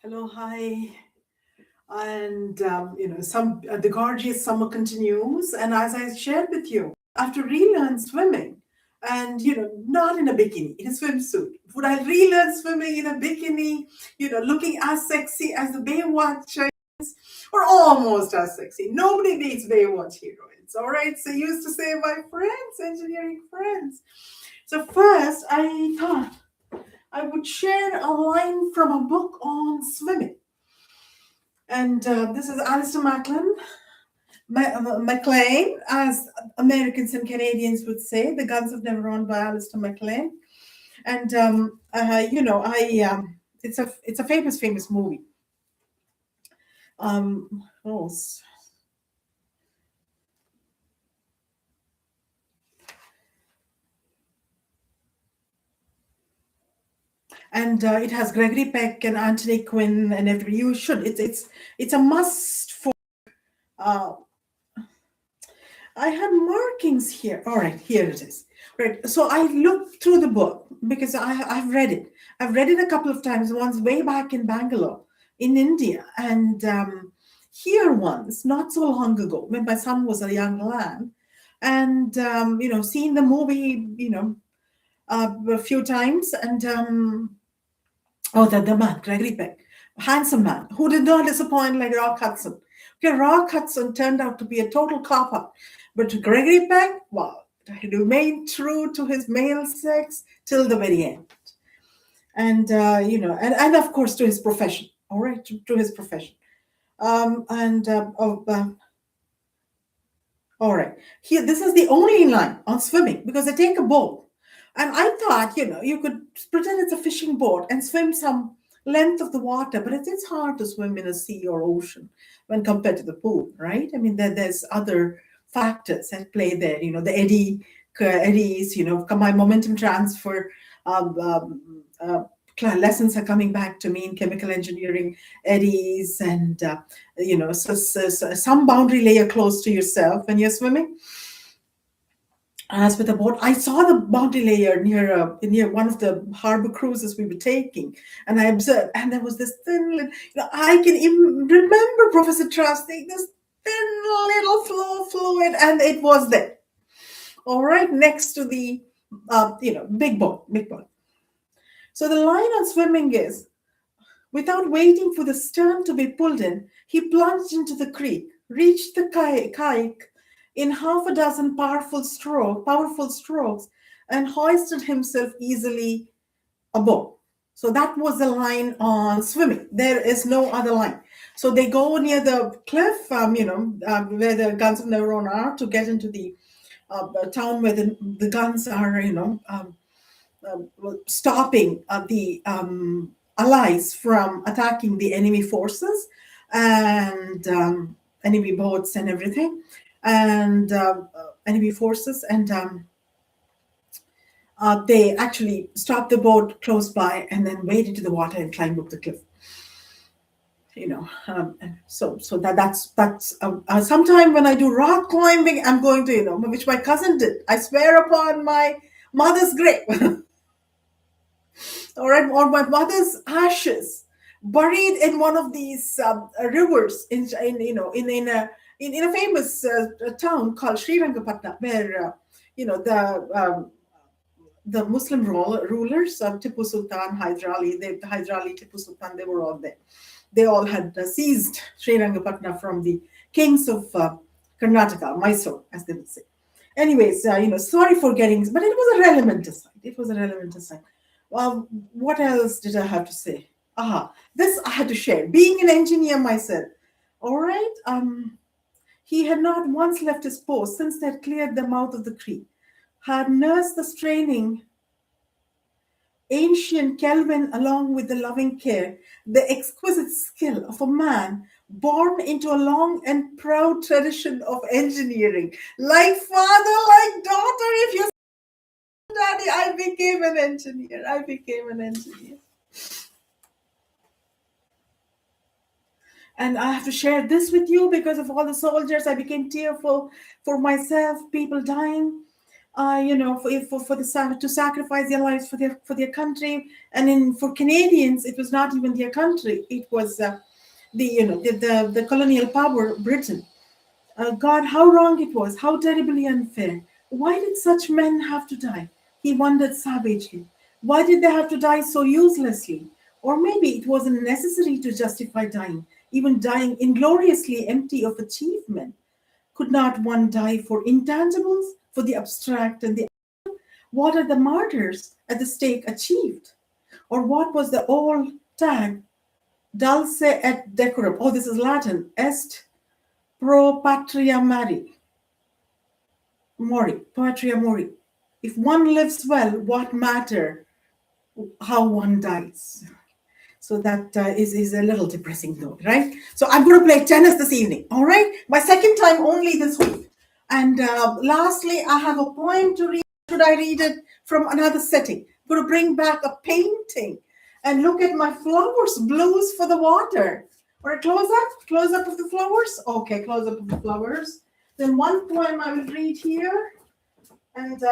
Hello, hi. And some the gorgeous summer continues. And as I shared with you, I have to relearn swimming, and not in a bikini, in a swimsuit. Would I relearn swimming in a bikini? Looking as sexy as the Baywatch, or almost as sexy. Nobody beats Baywatch heroines. All right. So used to say my friends, engineering friends. So first, I thought I would share a line from a book on swimming. And this is Alistair MacLean, as Americans and Canadians would say. The Guns of Never Run by Alistair MacLean. And it's a famous movie. Oh, and it has Gregory Peck and Anthony Quinn and everybody. You should. It's a must for. Uh, I had markings here. All right, here it is. Right. So I looked through the book because I've read it. I've read it a couple of times, once way back in Bangalore, in India, and here once, not so long ago, when my son was a young lad, and seen the movie, a few times, and oh, the man, Gregory Peck, handsome man, who did not disappoint like Rock Hudson. Okay, Rock Hudson turned out to be a total cop-out. But Gregory Peck, wow, he remained true to his male sex till the very end. And, and of course to his profession, all right, to his profession. All right, here, this is the only line on swimming because they take a boat. And I thought, you could pretend it's a fishing boat and swim some length of the water, but it's hard to swim in a sea or ocean when compared to the pool, right? I mean, there's other factors at play there, the eddies, my momentum transfer, lessons are coming back to me in chemical engineering, eddies, and so some boundary layer close to yourself when you're swimming. As with a boat, I saw the boundary layer near one of the harbor cruises we were taking, and I observed, and there was this thin, I can even remember Professor trusting this thin little flow fluid, and it was there, all right, next to the, big boat. So the line on swimming is, without waiting for the stern to be pulled in, he plunged into the creek, reached the kike in half a dozen powerful strokes, and hoisted himself easily aboard. So that was the line on swimming. There is no other line. So they go near the cliff, where the Guns of Neverona are, to get into the town where the guns are, stopping the allies from attacking the enemy forces and enemy boats and everything, and enemy forces, and they actually stop the boat close by and then wade into the water and climb up the cliff. So that's sometime when I do rock climbing, I'm going to, which my cousin did. I swear upon my mother's grave. All right, or my mother's ashes buried in one of these rivers in a famous town called Srirangapatna, where the Muslim rulers, Tipu Sultan, Hyder Ali, Tipu Sultan, they were all there. They all had seized Srirangapatna from the kings of Karnataka, Mysore, as they would say. Anyways, sorry for getting, but it was a relevant aside. It was a relevant aside. What else did I have to say? This I had to share. Being an engineer myself, all right. He had not once left his post since they had cleared the mouth of the creek. Had nursed the straining ancient Kelvin along with the loving care, the exquisite skill of a man born into a long and proud tradition of engineering. Like father, like daughter, if you daddy, I became an engineer. I became an engineer. And I have to share this with you because of all the soldiers. I became tearful for myself, people dying. to sacrifice their lives for their country. And for Canadians, it was not even their country; it was the colonial power, Britain. God, how wrong it was, how terribly unfair. Why did such men have to die? He wondered savagely. Why did they have to die so uselessly? Or maybe it wasn't necessary to justify dying, even dying ingloriously empty of achievement. Could not one die for intangibles, for the abstract and the what are the martyrs at the stake achieved? Or what was the old tag, dulce et decorum? Oh, this is Latin. Est pro patria mori, patria mori. If one lives well, what matter how one dies? So that is a little depressing note, right? So I'm going to play tennis this evening, all right? My second time only this week. And lastly, I have a poem to read. Should I read it from another setting? I'm going to bring back a painting and look at my flowers, blues for the water. Or a close up of the flowers. Okay, close up of the flowers. Then one poem I will read here, and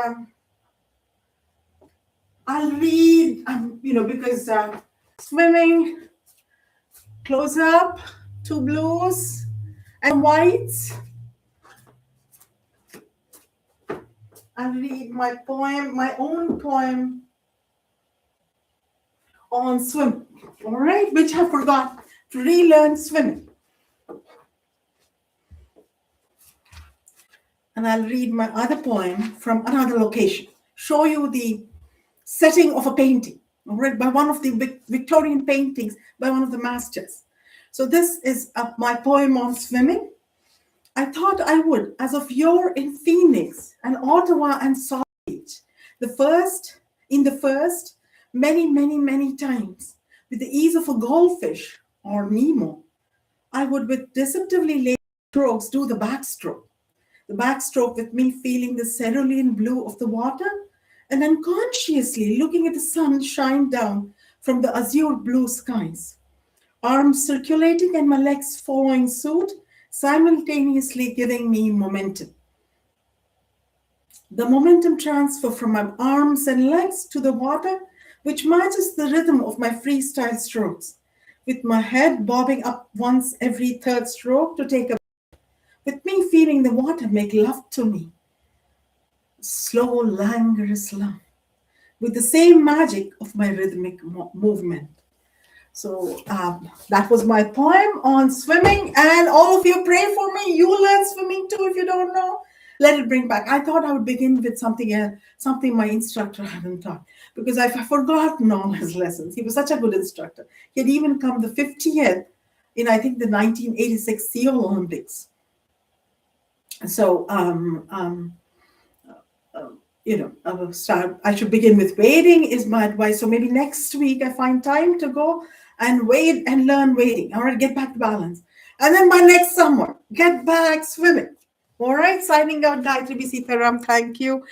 I'll read, because swimming, close up, two blues and whites. I'll read my poem, my own poem on swim, all right, which I forgot to relearn swimming. And I'll read my other poem from another location, show you the setting of a painting, all right, by one of the Victorian paintings by one of the masters. So this is my poem on swimming. I thought I would, as of yore in Phoenix and Ottawa and Salt Lake, in the first, many, many, many times, with the ease of a goldfish or Nemo, I would with deceptively laid strokes do the backstroke with me feeling the cerulean blue of the water and unconsciously looking at the sun shine down from the azure blue skies. Arms circulating and my legs following suit, simultaneously giving me momentum. The momentum transfer from my arms and legs to the water, which matches the rhythm of my freestyle strokes, with my head bobbing up once every third stroke to take a with me feeling the water make love to me. Slow, languorous love, with the same magic of my rhythmic movement. So that was my poem on swimming, and all of you pray for me. You learn swimming too if you don't know. Let it bring back. I thought I would begin with something my instructor hadn't taught, because I forgotten all his lessons. He was such a good instructor. He had even come the 50th in, I think, the 1986 Seoul Olympics. So I should begin with wading is my advice. So maybe next week I find time to go and wade and learn wading. All right, get back to balance. And then by next summer, get back swimming. All right, signing out, Gayatri B. Sitaram. Thank you.